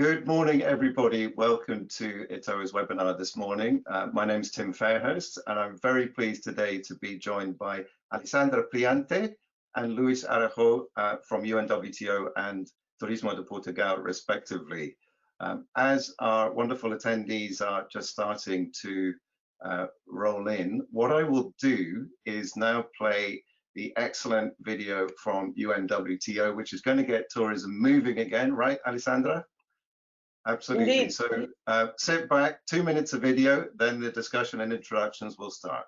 Good morning, everybody. Welcome to ETOA's webinar this morning. My name is Tim Fairhurst, and I'm very pleased today to be joined by Alessandra Priante and Luís Araújo from UNWTO and Turismo de Portugal, respectively. As our wonderful attendees are just starting to roll in, what I will do is now play the excellent video from UNWTO, which is going to get tourism moving again, right, Alessandra? Absolutely. Indeed. So sit back, 2 minutes of video, then the discussion and introductions will start.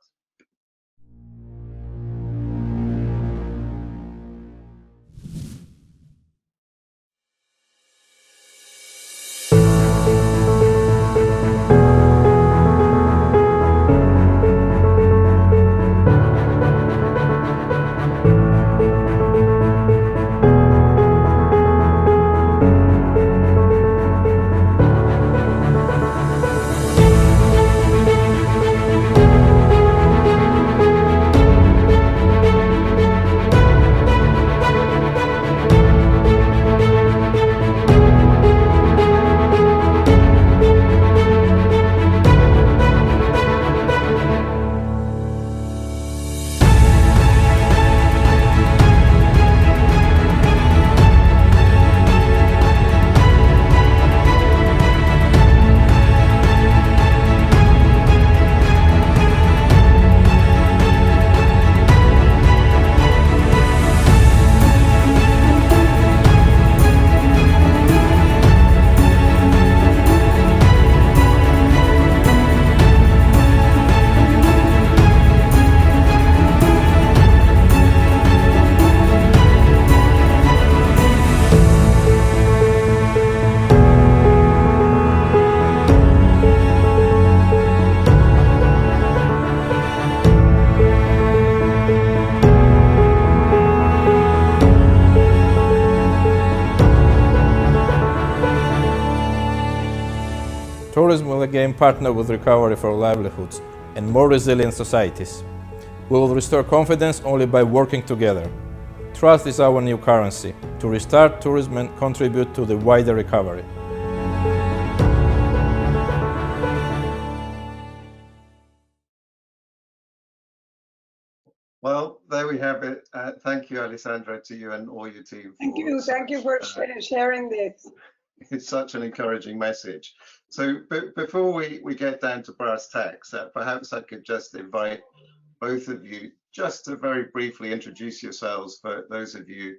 Tourism will again partner with recovery for livelihoods and more resilient societies. We will restore confidence only by working together. Trust is our new currency to restart tourism and contribute to the wider recovery. Well, there we have it. Thank you, Alessandra, to you and all your team. Thank you for sharing this. It's such an encouraging message. So before we get down to brass tacks, perhaps I could just invite both of you just to very briefly introduce yourselves for those of you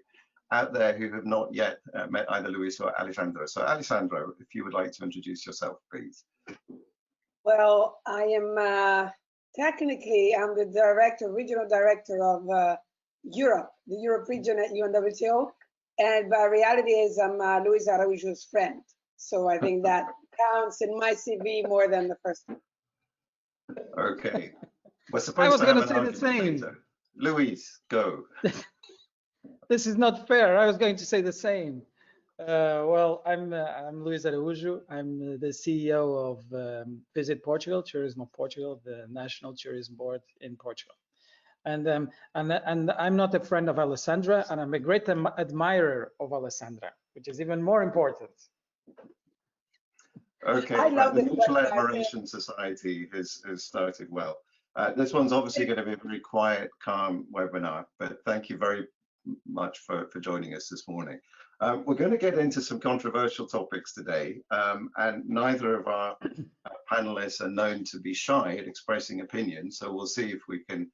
out there who have not yet met either Luís or Alessandra. So Alessandra, if you would like to introduce yourself, please. Well, I am technically, I'm the director, regional director of Europe, the Europe region at UNWTO. And by reality is I'm Luís Araújo's friend. So I think that counts in my CV more than the first one. Okay. We're I was going to say the same. Later. Luís, go. This is not fair. I was going to say the same. Well, I'm Luís Araújo. I'm the CEO of Visit Portugal, Tourism of Portugal, the National Tourism Board in Portugal. And I'm not a friend of Alessandra, and I'm a great admirer of Alessandra, which is even more important. Okay, right. The Mutual Admiration Society has started well. This one's obviously going to be a very quiet, calm webinar, but thank you very much for joining us this morning. We're going to get into some controversial topics today, and neither of our panelists are known to be shy at expressing opinions, so we'll see if we can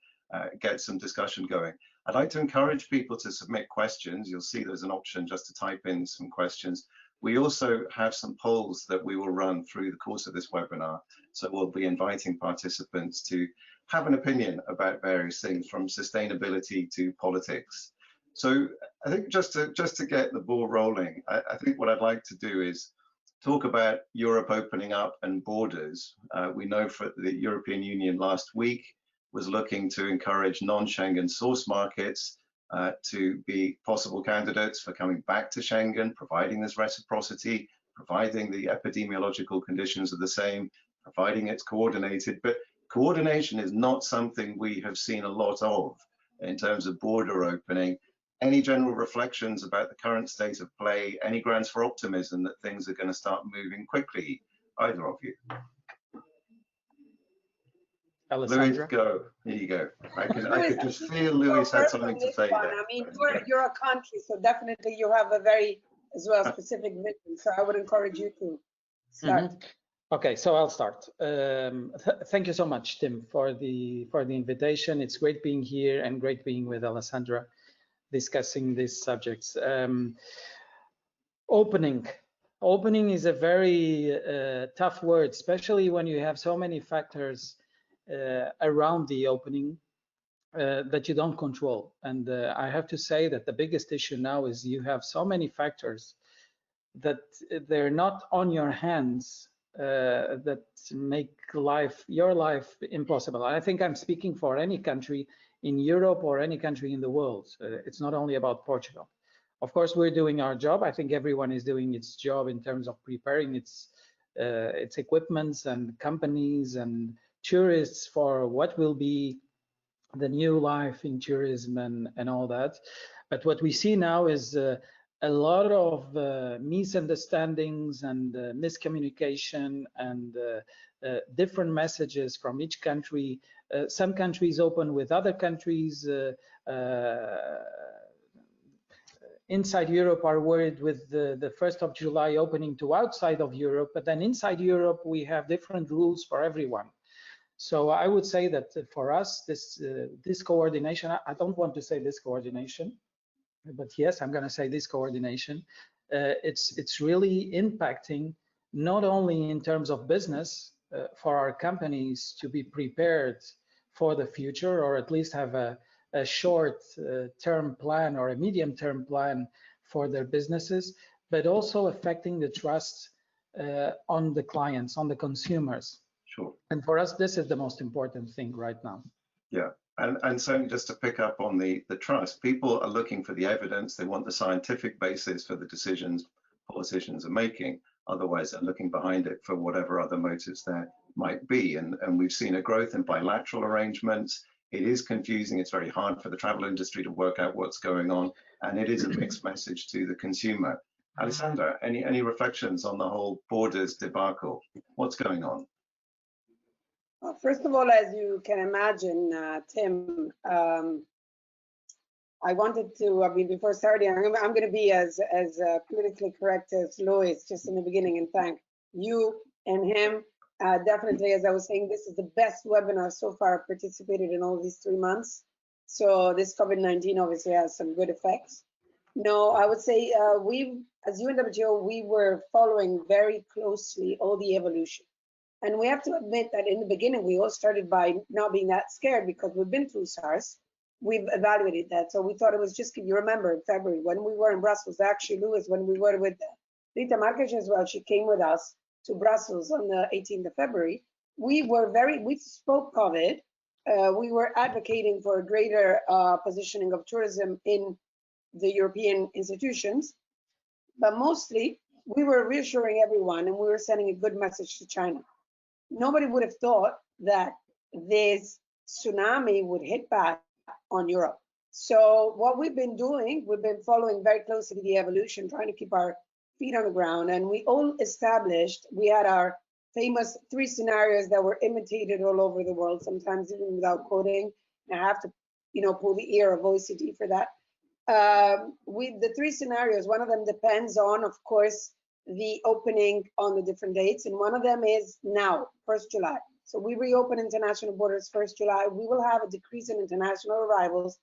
get some discussion going. I'd like to encourage people to submit questions. You'll see there's an option just to type in some questions. We also have some polls that we will run through the course of this webinar. So we'll be inviting participants to have an opinion about various things from sustainability to politics. So I think just to get the ball rolling, I think what I'd like to do is talk about Europe opening up and borders. We know for the European Union last week was looking to encourage non-Schengen source markets to be possible candidates for coming back to Schengen, providing there's reciprocity, providing the epidemiological conditions are the same, providing it's coordinated. But coordination is not something we have seen a lot of in terms of border opening. Any general reflections about the current state of play? Any grounds for optimism that things are going to start moving quickly? Either of you. Alessandra? Luís, go. Here you go. I Luís, could just feel Luís had something to say there. I mean, you're a country, so definitely you have a very as well specific vision. So I would encourage you to start. Okay, so I'll start. Thank you so much, Tim, for the invitation. It's great being here and great being with Alessandra discussing these subjects. Opening is a very tough word, especially when you have so many factors around the opening that you don't control. And I have to say that the biggest issue now is you have so many factors that they're not on your hands that make your life impossible. I think I'm speaking for any country in Europe or any country in the world. It's not only about Portugal. Of course, we're doing our job. I think everyone is doing its job in terms of preparing its equipments and companies and tourists for what will be the new life in tourism and all that. But what we see now is a lot of misunderstandings and miscommunication and different messages from each country. Some countries open with other countries. Inside Europe are worried with the 1st of July opening to outside of Europe, but then inside Europe we have different rules for everyone. So I would say that for us, this coordination, I don't want to say this coordination, but yes, I'm going to say this coordination. It's really impacting not only in terms of business for our companies to be prepared for the future, or at least have a short-term plan or a medium-term plan for their businesses, but also affecting the trust on the clients, on the consumers. Sure. And for us, this is the most important thing right now. Yeah, and certainly just to pick up on the trust, people are looking for the evidence. They want the scientific basis for the decisions politicians are making. Otherwise, they're looking behind it for whatever other motives there might be. And we've seen a growth in bilateral arrangements. It is confusing. It's very hard for the travel industry to work out what's going on. And it is a mixed message to the consumer. Alessandra, any reflections on the whole borders debacle? What's going on? Well, first of all, as you can imagine, Tim, I wanted to, I mean, before starting, I'm going to be as politically correct as Luís just in the beginning and thank you and him. Definitely, as I was saying, this is the best webinar so far I've participated in all these 3 months. So this COVID-19 obviously has some good effects. No, I would say we, as UNWTO, we were following very closely all the evolution. And we have to admit that in the beginning, we all started by not being that scared because we've been through SARS. We've evaluated that. So we thought it was just, you remember in February when we were in Brussels, actually, Luís, when we were with Rita Marques as well, she came with us to Brussels on the 18th of February. We spoke COVID. We were advocating for a greater positioning of tourism in the European institutions. But mostly, we were reassuring everyone and we were sending a good message to China. Nobody would have thought that this tsunami would hit back on Europe. So what we've been doing, we've been following very closely the evolution, trying to keep our feet on the ground. And we all established, we had our famous 3 scenarios that were imitated all over the world, sometimes even without quoting. And I have to, pull the ear of OECD for that. With the 3 scenarios, one of them depends on, of course, the opening on the different dates, and one of them is now, 1st July. So we reopen international borders 1st July. We will have a decrease in international arrivals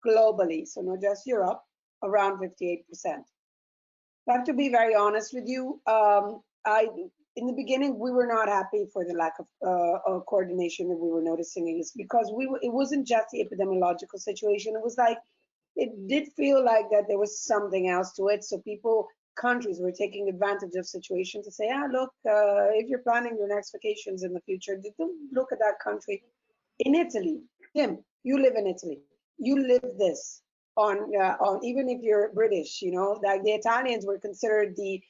globally, so not just Europe, around 58%. I have to be very honest with you. In the beginning, we were not happy for the lack of coordination that we were noticing. It is because it wasn't just the epidemiological situation. It was like, it did feel like that there was something else to it. So countries were taking advantage of situations to say, look, if you're planning your next vacations in the future, don't look at that country. In Italy, Tim, you live in Italy. You live this on even if you're British, like the Italians were considered the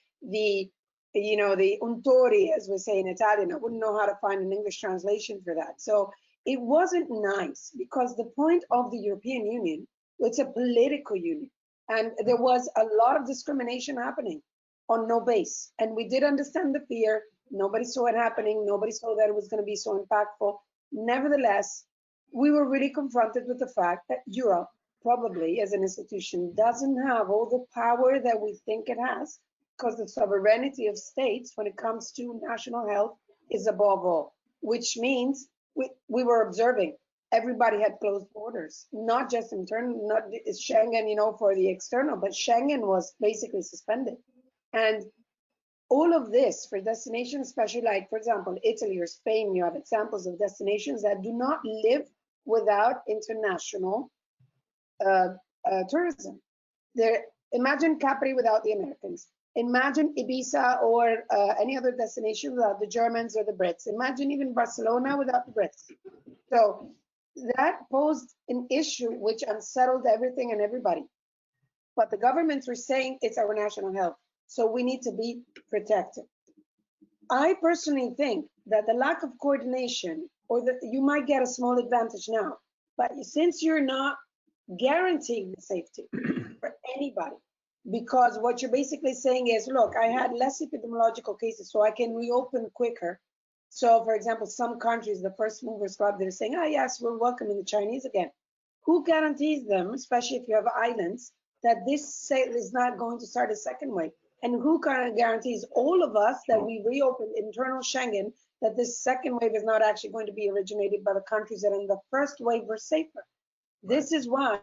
untori, as we say in Italian. I wouldn't know how to find an English translation for that. So it wasn't nice because the point of the European Union It's a political union. And there was a lot of discrimination happening on no base. And we did understand the fear. Nobody saw it happening. Nobody saw that it was going to be so impactful. Nevertheless, we were really confronted with the fact that Europe, probably as an institution, doesn't have all the power that we think it has, because the sovereignty of states when it comes to national health is above all, which means we were observing. Everybody had closed borders, not just internal, not Schengen, you know, for the external, but Schengen was basically suspended. And all of this for destinations, especially like, for example, Italy or Spain, you have examples of destinations that do not live without international tourism. Imagine Capri without the Americans. Imagine Ibiza or any other destination without the Germans or the Brits. Imagine even Barcelona without the Brits. So that posed an issue which unsettled everything and everybody. But the governments were saying it's our national health, so we need to be protected. I personally think that the lack of coordination, or that you might get a small advantage now, but since you're not guaranteeing the safety for anybody, because what you're basically saying is, look, I had less epidemiological cases, so I can reopen quicker. So, for example, some countries, the first movers club, they're saying, oh, yes, we're welcoming the Chinese again. Who guarantees them, especially if you have islands, that this is not going to start a second wave? And who kind of guarantees all of us that we reopen internal Schengen, that this second wave is not actually going to be originated by the countries that in the first wave were safer? This is why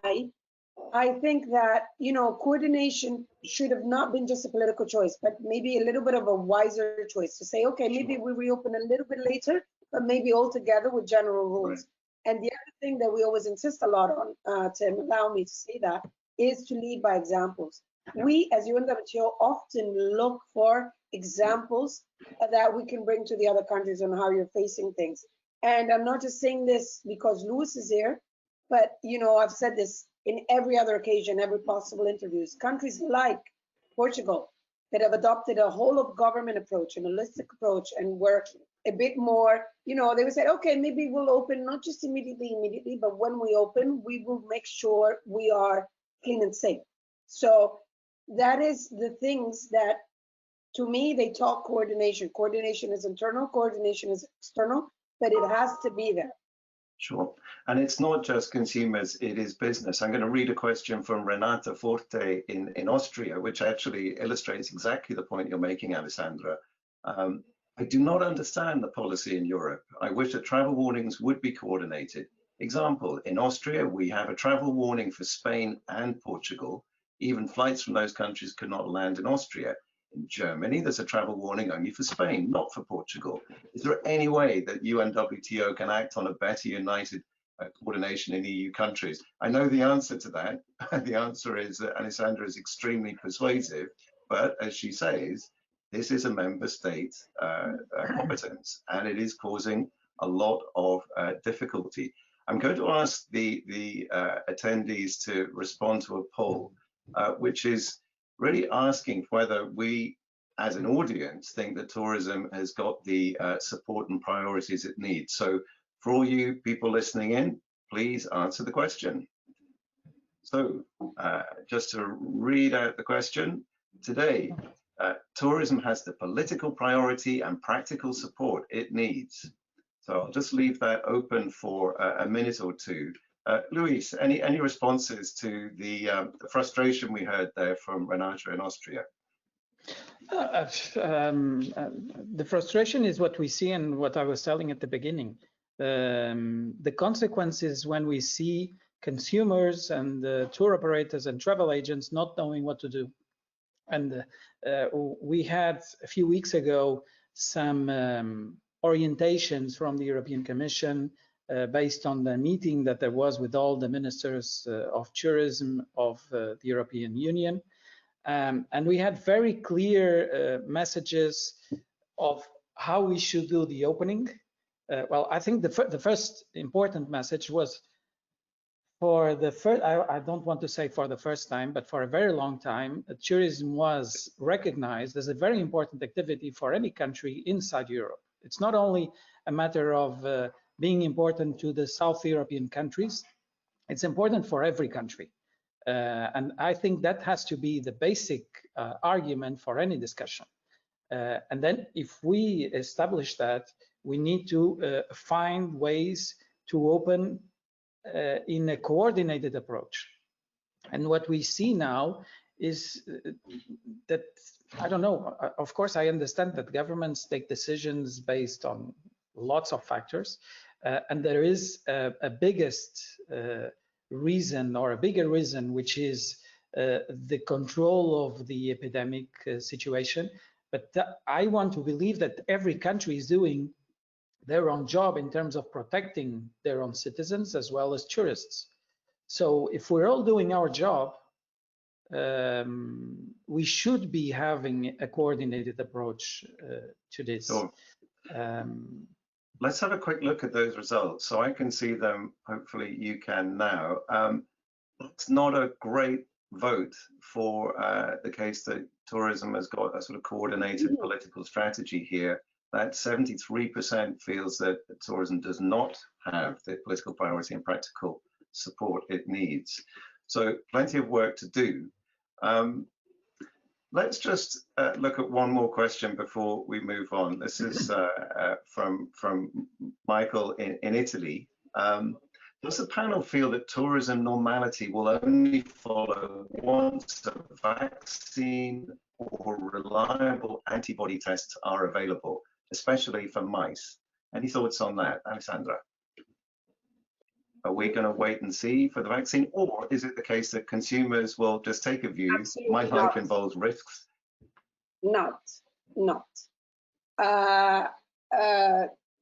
I think that, you know, coordination should have not been just a political choice, but maybe a little bit of a wiser choice to say, okay, maybe we reopen a little bit later, but maybe all together with general rules. Right. And the other thing that we always insist a lot on, Tim, allow me to say that, is to lead by examples. We as UNWTO often look for examples that we can bring to the other countries on how you're facing things. And I'm not just saying this because Luís is here, but, you know, I've said this in every other occasion, every possible interviews. Countries like Portugal that have adopted a whole of government approach, an holistic approach, and were a bit more, you know, they would say, okay, maybe we'll open, not just immediately, but when we open, we will make sure we are clean and safe. So that is the things that, to me, they talk coordination. Coordination is internal, coordination is external, but it has to be there. Sure. And it's not just consumers, it is business. I'm going to read a question from Renata Forte in Austria, which actually illustrates exactly the point you're making, Alessandra. I do not understand the policy in Europe. I wish that travel warnings would be coordinated. Example, in Austria, we have a travel warning for Spain and Portugal. Even flights from those countries could not land in Austria. In Germany, there's a travel warning only for Spain, not for Portugal. Is there any way that UNWTO can act on a better united coordination in EU countries? I know the answer to that. The answer is that Alessandra is extremely persuasive, but as she says, this is a member state competence, and it is causing a lot of difficulty. I'm going to ask the attendees to respond to a poll, which is really asking whether we, as an audience, think that tourism has got the support and priorities it needs. So for all you people listening in, please answer the question. So just to read out the question, today, tourism has the political priority and practical support it needs. So I'll just leave that open for a minute or two. Luís, any responses to the frustration we heard there from Renata in Austria? The frustration is what we see and what I was telling at the beginning. The consequences when we see consumers and tour operators and travel agents not knowing what to do. And we had a few weeks ago some orientations from the European Commission based on the meeting that there was with all the ministers of tourism of the European Union. And we had very clear messages of how we should do the opening. Well, I think the first important message was for the first, I don't want to say for the first time, but for a very long time, tourism was recognized as a very important activity for any country inside Europe. It's not only a matter of being important to the South European countries, it's important for every country. And I think that has to be the basic argument for any discussion. And then if we establish that, we need to find ways to open in a coordinated approach. And what we see now is that, I don't know, of course, I understand that governments take decisions based on lots of factors. And there is a biggest reason, or a bigger reason, which is the control of the epidemic situation. But I want to believe that every country is doing their own job in terms of protecting their own citizens as well as tourists. So if we're all doing our job, we should be having a coordinated approach to this. So, let's have a quick look at those results. So I can see them, hopefully you can now. It's not a great vote for the case that tourism has got a sort of coordinated political strategy here. That 73% feels that tourism does not have the political priority and practical support it needs. So plenty of work to do. Let's just look at one more question before we move on. This is from Michael in Italy. Does the panel feel that tourism normality will only follow once a vaccine or reliable antibody tests are available, especially for mice? Any thoughts on that, Alessandra? Are we going to wait and see for the vaccine, or is it the case that consumers will just take a view? Absolutely My life involves risks. Not.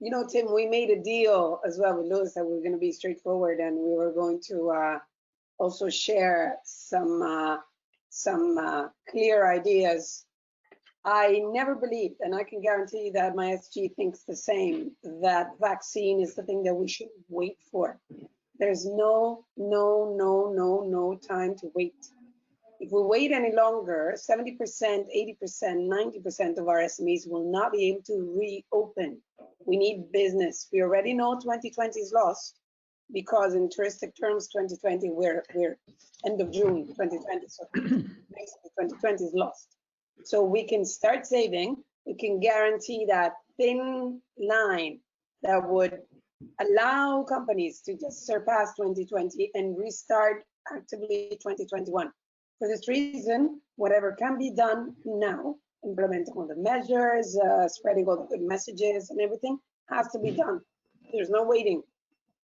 You know, Tim, we made a deal as well with Luís that we were going to be straightforward, and we were going to also share some clear ideas. I never believed, and I can guarantee that my SG thinks the same, that vaccine is the thing that we should wait for. There's no time to wait. If we wait any longer, 70%, 80%, 90% of our SMEs will not be able to reopen. We need business. We already know 2020 is lost, because in touristic terms, 2020, we're end of June 2020, so basically 2020 is lost. So we can start saving. We can guarantee that thin line that would allow companies to just surpass 2020 and restart actively 2021. For this reason, whatever can be done now, implementing all the measures, spreading all the good messages and everything, has to be done. There's no waiting.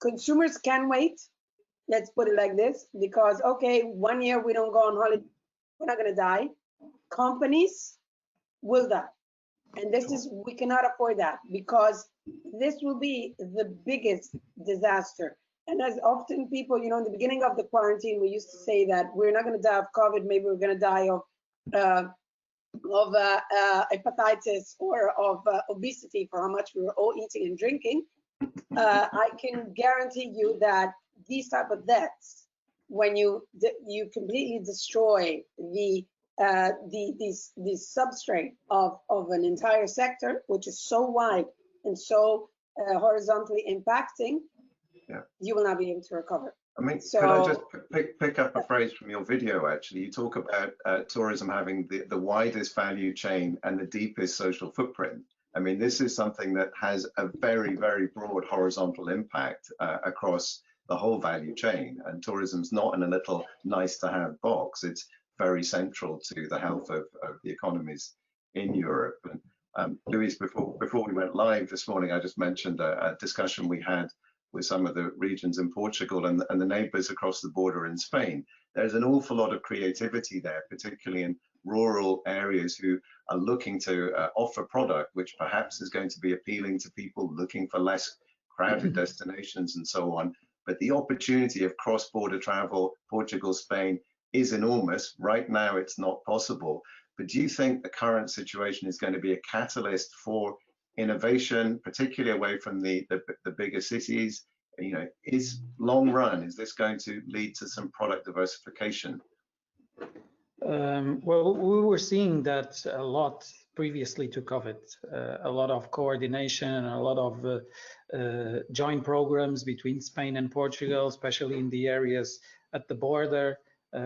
Consumers can wait. Let's put it like this, because, okay, 1 year we don't go on holiday, we're not gonna die. Companies will die. And this is, we cannot afford that, because this will be the biggest disaster. And as often people, you know, in the beginning of the quarantine, we used to say that we're not going to die of COVID, maybe we're going to die of hepatitis or of obesity for how much we were all eating and drinking. I can guarantee you that these type of deaths, when you completely destroy the substrate of an entire sector, which is so wide and so horizontally impacting, you will not be able to recover. I mean, so, could I just pick up a phrase from your video? Actually, you talk about tourism having the widest value chain and the deepest social footprint. I mean, this is something that has a very, very broad horizontal impact across the whole value chain. And tourism's not in a little nice to have box. It's very central to the health of the economies in Europe. And Luís, before we went live this morning, I just mentioned a discussion we had with some of the regions in Portugal and the neighbors across the border in Spain. There's an awful lot of creativity there, particularly in rural areas who are looking to offer product which perhaps is going to be appealing to people looking for less crowded destinations and so on. But the opportunity of cross-border travel, Portugal, Spain, is enormous. Right now, it's not possible. But do you think the current situation is going to be a catalyst for innovation, particularly away from the bigger cities? You know, is long run, is this going to lead to some product diversification? Well, we were seeing that a lot previously to COVID, a lot of coordination and a lot of joint programs between Spain and Portugal, especially in the areas at the border.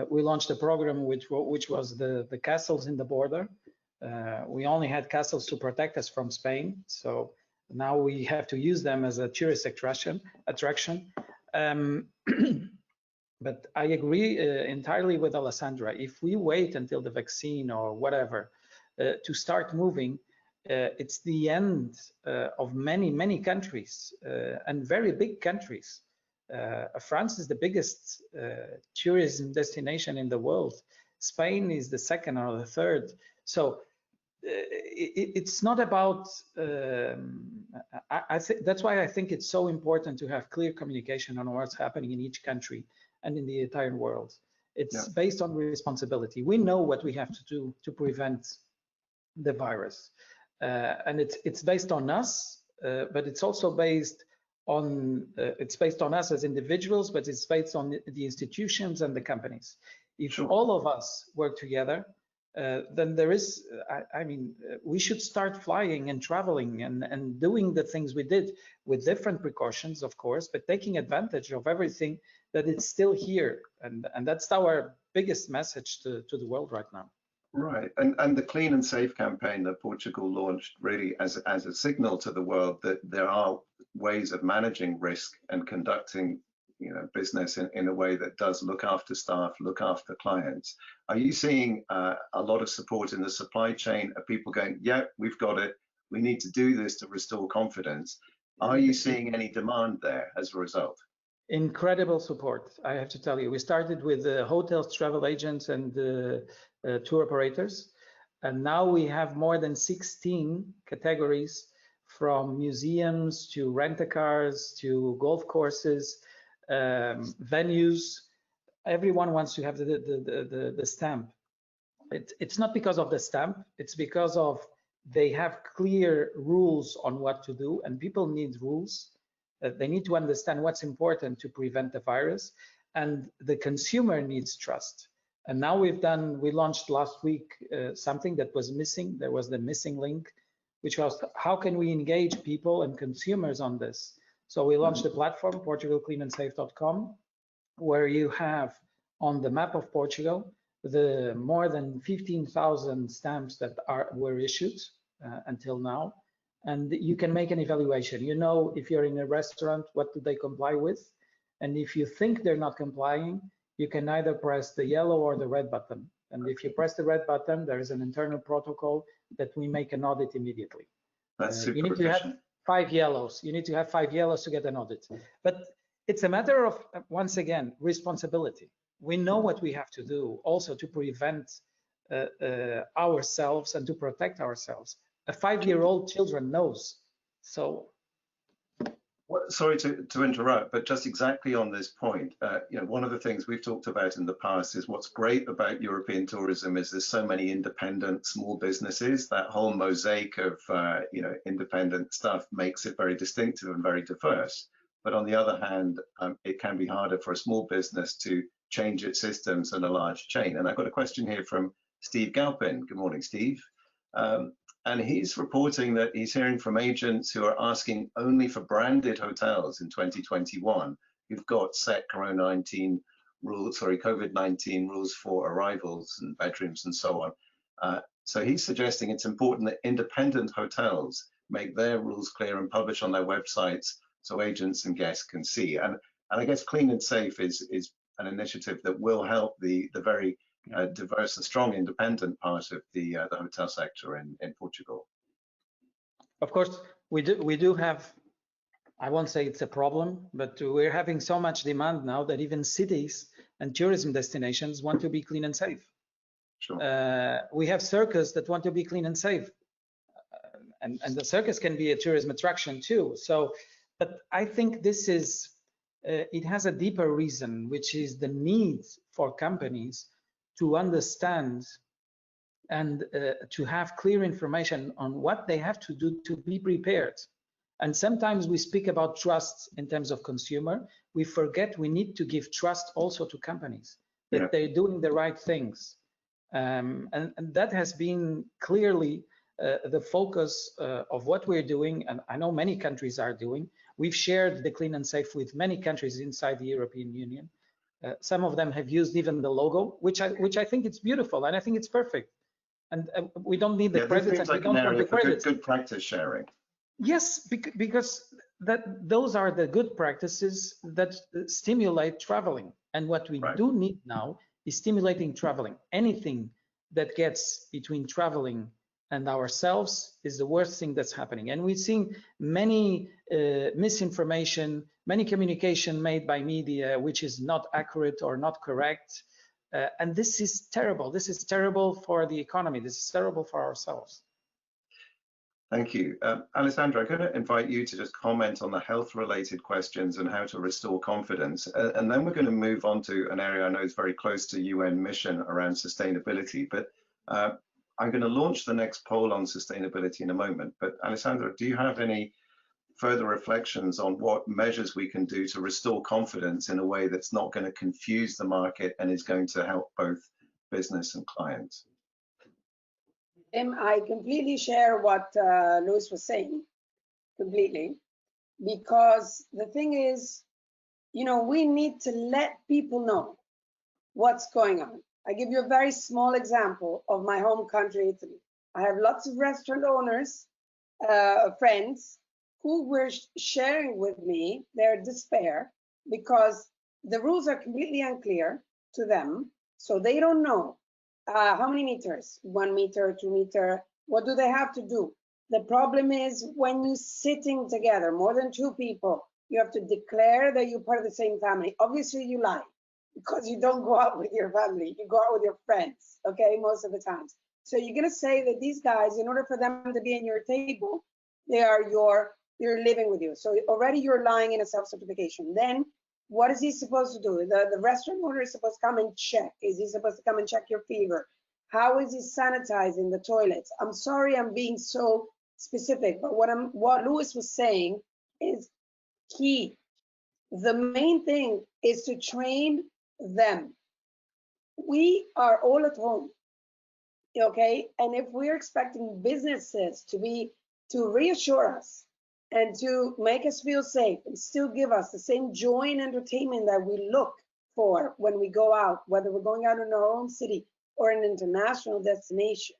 we launched a program which was the castles in the border. We only had castles to protect us from Spain, so now we have to use them as a tourist attraction. But I agree entirely with Alessandra. If we wait until the vaccine or whatever to start moving, it's the end of many countries and very big countries. France is the biggest tourism destination in the world. Spain is the second or the third. So it's not about. I think that's why I think it's so important to have clear communication on what's happening in each country and in the entire world. It's based on responsibility. We know what we have to do to prevent the virus, and it's based on us, but it's also based on us as individuals, but it's based on the institutions and the companies. If all of us work together, then there is, I mean, we should start flying and traveling and doing the things we did with different precautions, of course, but taking advantage of everything that it's still here. And that's our biggest message to the world right now. Right, and the Clean and Safe campaign that Portugal launched really as a signal to the world that there are ways of managing risk and conducting business in a way that does look after staff, look after clients. Are you seeing a lot of support in the supply chain? Are people going, yeah, we've got it, we need to do this to restore confidence? Are you seeing any demand there as a result? Incredible support, I have to tell you. We started with hotels, travel agents, and tour operators, and now we have more than 16 categories, from museums to rent-a-cars to golf courses, venues. Everyone wants to have the stamp. It's not because of the stamp, it's because of they have clear rules on what to do, and people need rules. They need to understand what's important to prevent the virus, and the consumer needs trust. And now we launched last week something that was missing. There was the missing link, which was how can we engage people and consumers on this? So we launched a platform, portugalcleanandsafe.com, where you have on the map of Portugal the more than 15,000 stamps that were issued until now. And you can make an evaluation. You know, if you're in a restaurant, what do they comply with? And if you think they're not complying, you can either press the yellow or the red button. And if you press the red button, there is an internal protocol that we make an audit immediately. That's super you need to have 5 yellows. You need to have 5 yellows to get an audit. But it's a matter of, once again, responsibility. We know what we have to do also to prevent ourselves and to protect ourselves. A 5-year-old children knows. So, well, sorry to interrupt, but just exactly on this point, one of the things we've talked about in the past is what's great about European tourism is there's so many independent small businesses. That whole mosaic of independent stuff makes it very distinctive and very diverse. But on the other hand, it can be harder for a small business to change its systems than a large chain. And I've got a question here from Steve Galpin. Good morning, Steve. And he's reporting that he's hearing from agents who are asking only for branded hotels in 2021 who've got set COVID-19 rules for arrivals and bedrooms and so on. So he's suggesting it's important that independent hotels make their rules clear and publish on their websites so agents and guests can see. And I guess Clean and Safe is an initiative that will help the very diverse and strong independent part of the hotel sector in Portugal. Of course, we do have, I won't say it's a problem, but we're having so much demand now that even cities and tourism destinations want to be clean and safe. Sure. We have circus that want to be clean and safe. And the circus can be a tourism attraction too. So, but I think this is, it has a deeper reason, which is the need for companies to understand and to have clear information on what they have to do to be prepared. And sometimes we speak about trust in terms of consumer. We forget we need to give trust also to companies that they're doing the right things. And that has been clearly the focus of what we're doing. And I know many countries are doing. We've shared the Clean and Safe with many countries inside the European Union. Some of them have used even the logo, which I think it's beautiful, and I think it's perfect. And we don't need the credits, and like we don't want the credits. Good practice sharing. Yes, because those are the good practices that stimulate traveling. And what we do need now is stimulating traveling. Anything that gets between traveling and ourselves is the worst thing that's happening. And we've seen many misinformation, many communication made by media, which is not accurate or not correct. And this is terrible. This is terrible for the economy. This is terrible for ourselves. Thank you. Alessandra, I'm going to invite you to just comment on the health-related questions and how to restore confidence. And then we're going to move on to an area I know is very close to UN mission around sustainability. But I'm going to launch the next poll on sustainability in a moment. But Alessandra, do you have any further reflections on what measures we can do to restore confidence in a way that's not going to confuse the market and is going to help both business and clients? I completely share what Luis was saying, completely, because the thing is, we need to let people know what's going on. I give you a very small example of my home country, Italy. I have lots of restaurant owners, friends, who were sharing with me their despair because the rules are completely unclear to them, so they don't know. How many meters? 1 meter, 2 meter? What do they have to do? The problem is when you're sitting together, more than 2 people, you have to declare that you're part of the same family. Obviously, you lie because you don't go out with your family. You go out with your friends, okay, most of the times. So you're going to say that these guys, in order for them to be in your table, they're living with you. So already you're lying in a self-certification. Then what is he supposed to do? The restaurant owner is supposed to come and check. Is he supposed to come and check your fever? How is he sanitizing the toilets? I'm sorry I'm being so specific, but what Luis was saying is key. The main thing is to train them. We are all at home, okay? And if we're expecting businesses to reassure us and to make us feel safe and still give us the same joy and entertainment that we look for when we go out, whether we're going out in our own city or an international destination,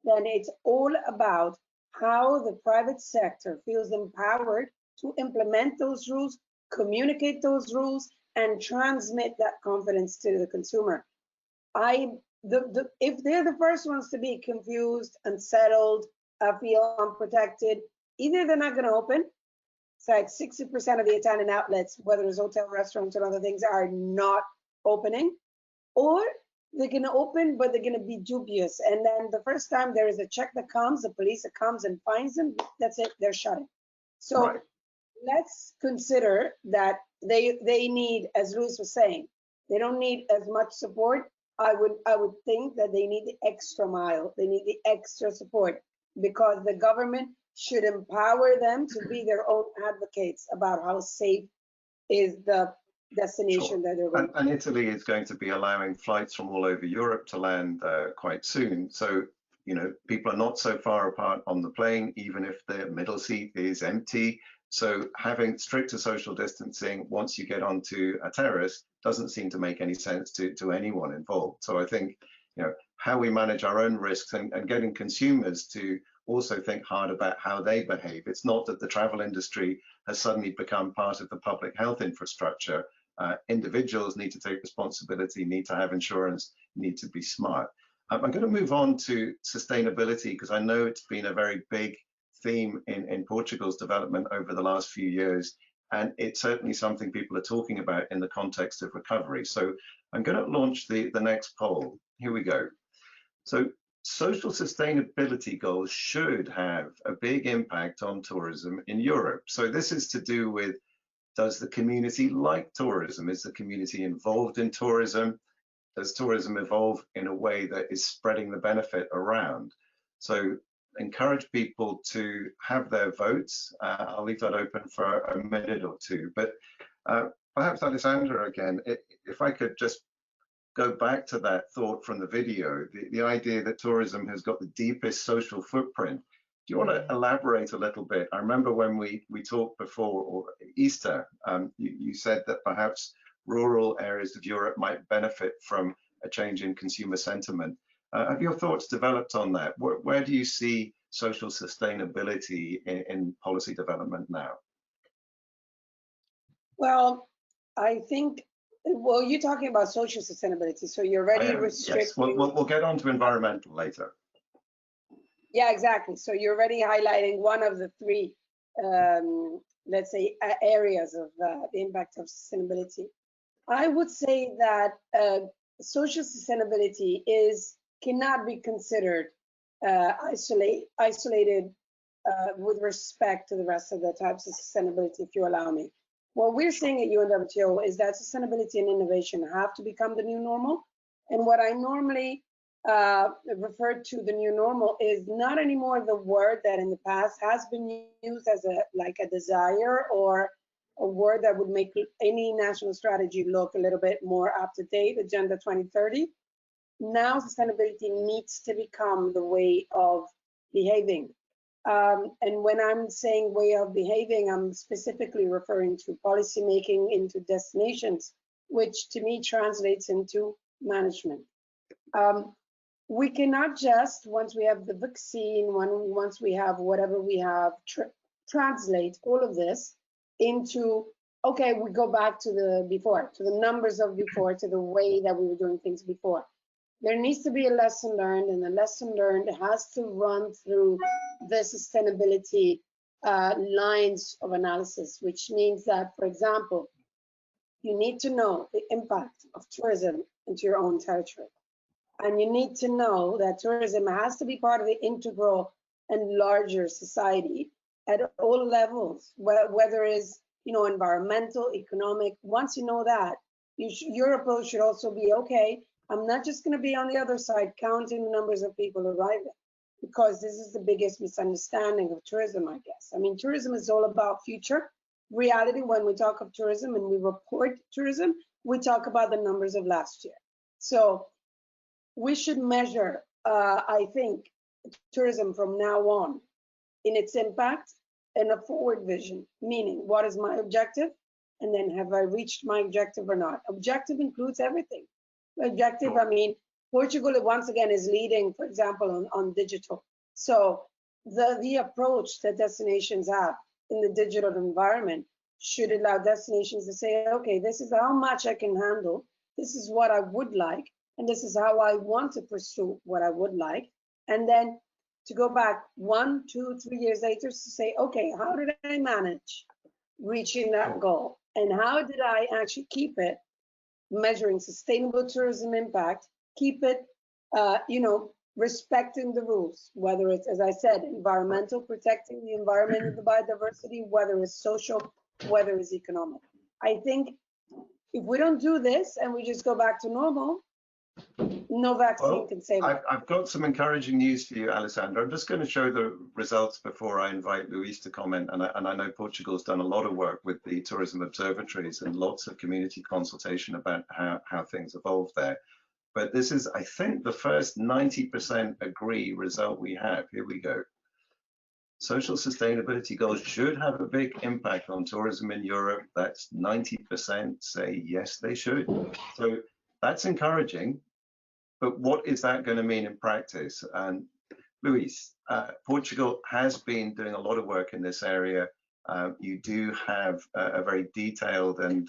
then it's all about how the private sector feels empowered to implement those rules, communicate those rules, and transmit that confidence to the consumer. If they're the first ones to be confused, unsettled, feel unprotected, either they're not going to open. It's like 60% of the Italian outlets, whether it's hotel, restaurants, or other things, are not opening, or they're going to open, but they're going to be dubious. And then the first time there is a check that comes, the police that comes and finds them, that's it, they're shutting. So let's consider that they need, as Luis was saying, they don't need as much support. I would think that they need the extra mile. They need the extra support because the government should empower them to be their own advocates about how safe is the destination that they're going to. And Italy is going to be allowing flights from all over Europe to land quite soon. So, people are not so far apart on the plane, even if the middle seat is empty. So having stricter social distancing once you get onto a terrace doesn't seem to make any sense to anyone involved. So I think, how we manage our own risks and getting consumers to also think hard about how they behave. It's not that the travel industry has suddenly become part of the public health infrastructure. Individuals need to take responsibility, need to have insurance, need to be smart. I'm going to move on to sustainability because I know it's been a very big theme in Portugal's development over the last few years, and it's certainly something people are talking about in the context of recovery. So I'm going to launch the next poll. Here we go. So social sustainability goals should have a big impact on tourism in Europe. So this is to do with, does the community like tourism? Is the community involved in tourism? Does tourism evolve in a way that is spreading the benefit around? So encourage people to have their votes. I'll leave that open for a minute or two, but perhaps Alessandra again, if I could just go back to that thought from the video, the idea that tourism has got the deepest social footprint. Do you want to elaborate a little bit? I remember when we talked before, or Easter, you said that perhaps rural areas of Europe might benefit from a change in consumer sentiment. Have your thoughts developed on that? Where do you see social sustainability in policy development now? Well, I think, well, you're talking about social sustainability, so you're already restricting. Yes, we'll get on to environmental later. Yeah, exactly. So you're already highlighting one of the three, let's say, areas of the impact of sustainability. I would say that social sustainability cannot be considered isolated with respect to the rest of the types of sustainability, if you allow me. What we're seeing at UNWTO is that sustainability and innovation have to become the new normal. And what I normally refer to the new normal is not anymore the word that in the past has been used as a desire or a word that would make any national strategy look a little bit more up to date, Agenda 2030. Now sustainability needs to become the way of behaving. And when I'm saying way of behaving, I'm specifically referring to policy making into destinations, which to me translates into management. We cannot just, once we have the vaccine, once we have whatever we have, translate all of this into, okay, we go back to the before, to the numbers of before, to the way that we were doing things before. There needs to be a lesson learned, and the lesson learned has to run through the sustainability lines of analysis, which means that, for example, you need to know the impact of tourism into your own territory. And you need to know that tourism has to be part of the integral and larger society at all levels, whether it's environmental, economic. Once you know that, your approach should also be, okay, I'm not just going to be on the other side counting the numbers of people arriving, because this is the biggest misunderstanding of tourism, I guess. I mean, tourism is all about future reality. When we talk of tourism and we report tourism, we talk about the numbers of last year. So we should measure, I think, tourism from now on in its impact and a forward vision, meaning what is my objective? And then have I reached my objective or not? Objective includes everything. Objective, I mean, Portugal once again is leading, for example, on digital. So the approach that destinations have in the digital environment should allow destinations to say, okay, this is how much I can handle. This is what I would like. And this is how I want to pursue what I would like. And then to go back 1, 2, 3 years later to say, okay, how did I manage reaching that goal? And how did I actually keep it, measuring sustainable tourism impact, keep it, respecting the rules, whether it's, as I said, environmental, protecting the environment and the biodiversity, whether it's social, whether it's economic. I think if we don't do this and we just go back to normal, no vaccine can save it. I've got some encouraging news for you, Alessandra. I'm just going to show the results before I invite Luís to comment. And I know Portugal's done a lot of work with the tourism observatories and lots of community consultation about how things evolve there. But this is, I think, the first 90% agree result we have. Here we go. Social sustainability goals should have a big impact on tourism in Europe. That's 90% say yes, they should. So that's encouraging. But what is that going to mean in practice? And Luís, Portugal has been doing a lot of work in this area. You do have a very detailed and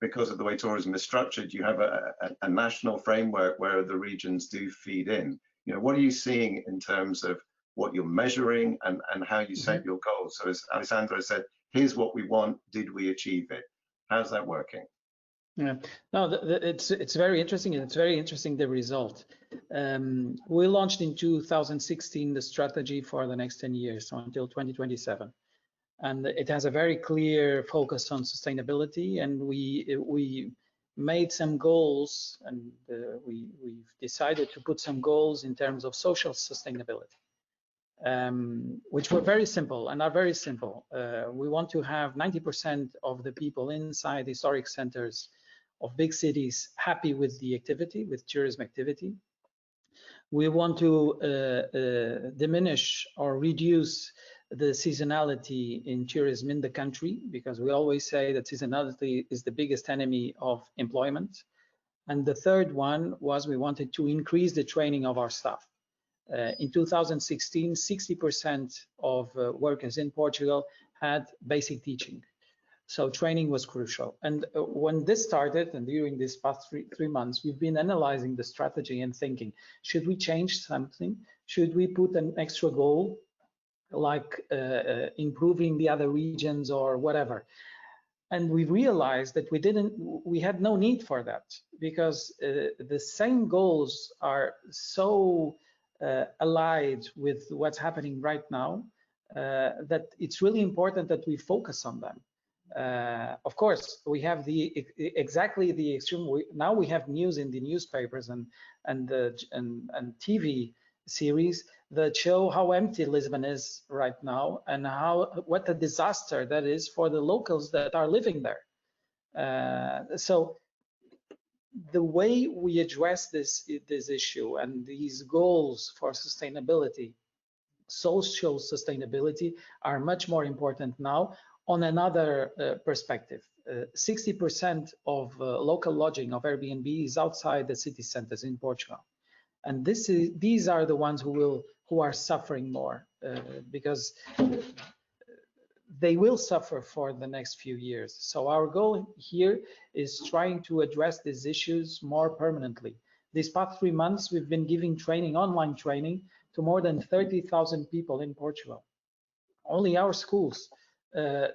because of the way tourism is structured, you have a national framework where the regions do feed in. What are you seeing in terms of what you're measuring and how you set your goals? So as Alessandra said, here's what we want. Did we achieve it? How's that working? Yeah, no, it's very interesting, and it's very interesting the result. We launched in 2016 the strategy for the next 10 years, so until 2027, and it has a very clear focus on sustainability. And we made some goals, and we've decided to put some goals in terms of social sustainability, which were very simple and are very simple. We want to have 90% of the people inside historic centers of big cities happy with the activity, with tourism activity. We want to diminish or reduce the seasonality in tourism in the country, because we always say that seasonality is the biggest enemy of employment. And the third one was we wanted to increase the training of our staff. In 2016, 60% of workers in Portugal had basic teaching. So training was crucial. And when this started, and during these past three months, we've been analyzing the strategy and thinking, should we change something? Should we put an extra goal, like improving the other regions or whatever? And we realized that we had no need for that, because the same goals are so allied with what's happening right now that it's really important that we focus on them. Of course, we have exactly the extreme. Now we have news in the newspapers and TV series that show how empty Lisbon is right now, and what a disaster that is for the locals that are living there. So the way we address this issue and these goals for sustainability, social sustainability, are much more important now. On another perspective, 60% of local lodging of Airbnb is outside the city centers in Portugal, and these are the ones who are suffering more, because they will suffer for the next few years. So our goal here is trying to address these issues more permanently. These past 3 months, we've been giving training, online training, to more than 30,000 people in Portugal. Only our schools.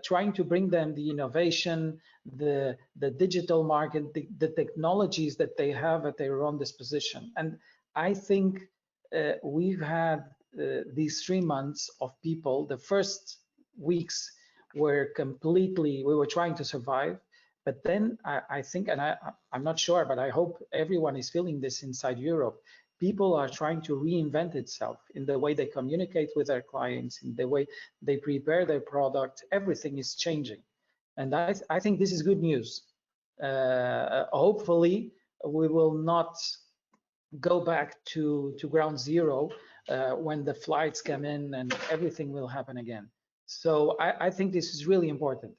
Trying to bring them the innovation, the digital market, the technologies that they have at their own disposition. And I think we've had these 3 months of people. The first weeks were we were trying to survive. But then I think, and I'm not sure, but I hope everyone is feeling this inside Europe, people are trying to reinvent itself in the way they communicate with their clients, in the way they prepare their product. Everything is changing. And I think this is good news. Hopefully, we will not go back to ground zero when the flights come in and everything will happen again. So I think this is really important.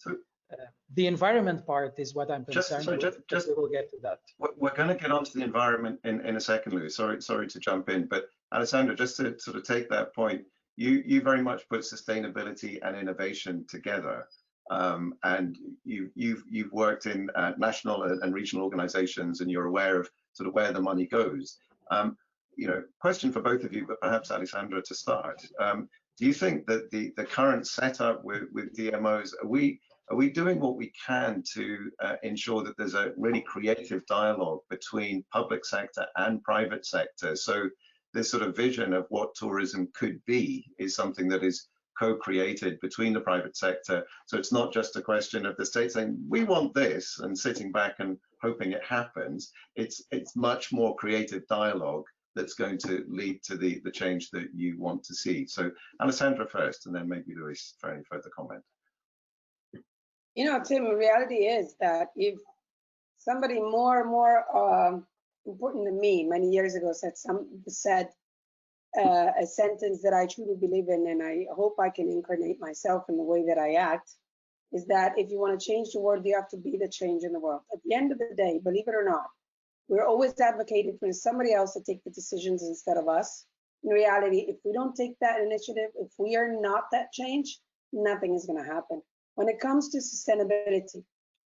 The environment part is what I'm concerned with. We will get to that. We're going to get onto the environment in a second, Luís. Sorry to jump in, but Alessandra, just to sort of take that point, you very much put sustainability and innovation together, and you've worked in national and regional organizations, and you're aware of sort of where the money goes. Question for both of you, but perhaps Alessandra to start. Do you think that the current setup with DMOs, are we doing what we can to ensure that there's a really creative dialogue between public sector and private sector? So this sort of vision of what tourism could be is something that is co-created between the private sector. So it's not just a question of the state saying, we want this, and sitting back and hoping it happens. It's much more creative dialogue that's going to lead to the change that you want to see. So Alessandra first, and then maybe Luís for any further comment. Tim, the reality is that if somebody more important than me many years ago said a sentence that I truly believe in, and I hope I can incarnate myself in the way that I act, is that if you want to change the world, you have to be the change in the world. At the end of the day, believe it or not, we're always advocating for somebody else to take the decisions instead of us. In reality, if we don't take that initiative, if we are not that change, nothing is going to happen. When it comes to sustainability,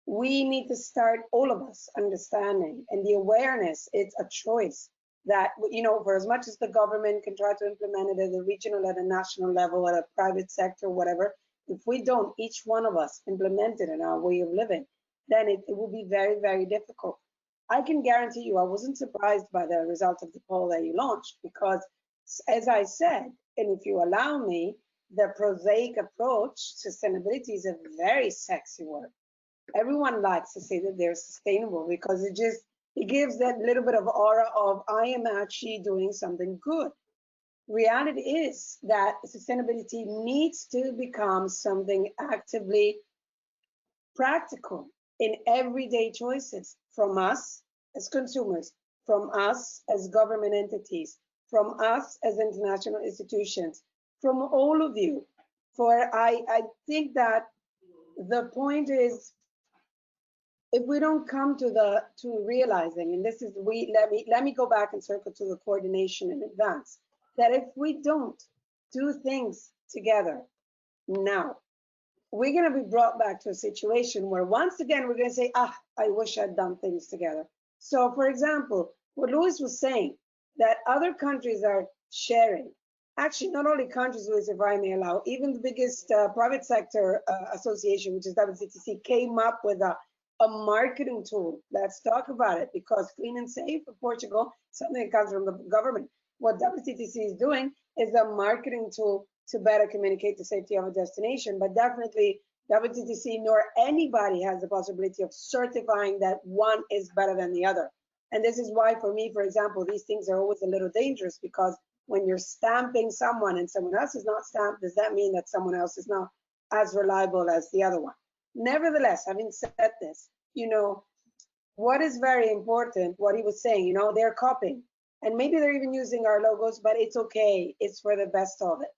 we need to start, all of us, understanding, and the awareness, it's a choice that, for as much as the government can try to implement it at a regional, at a national level, at a private sector, whatever, if we don't, each one of us, implement it in our way of living, then it will be very, very difficult. I can guarantee you, I wasn't surprised by the results of the poll that you launched, because as I said, and if you allow me, the prosaic approach, sustainability is a very sexy word. Everyone likes to say that they're sustainable because it gives that little bit of aura of I am actually doing something good. Reality is that sustainability needs to become something actively practical in everyday choices from us as consumers, from us as government entities, from us as international institutions, from all of you. I think that the point is, if we don't come to realizing, and this is let me go back and circle to the coordination in advance, that if we don't do things together now, we're going to be brought back to a situation where once again we're going to say, I wish I'd done things together. So for example, what Luis was saying, that other countries are sharing. Actually, not only countries, Luis, if I may allow, even the biggest private sector association, which is WCTC, came up with a marketing tool. Let's talk about it, because clean and safe for Portugal, something that comes from the government. What WCTC is doing is a marketing tool to better communicate the safety of a destination, but definitely WCTC nor anybody has the possibility of certifying that one is better than the other. And this is why, for me, for example, these things are always a little dangerous, because when you're stamping someone and someone else is not stamped, does that mean that someone else is not as reliable as the other one? Nevertheless, having said this, what is very important, what he was saying, they're copying, and maybe they're even using our logos, but it's okay. It's for the best of it.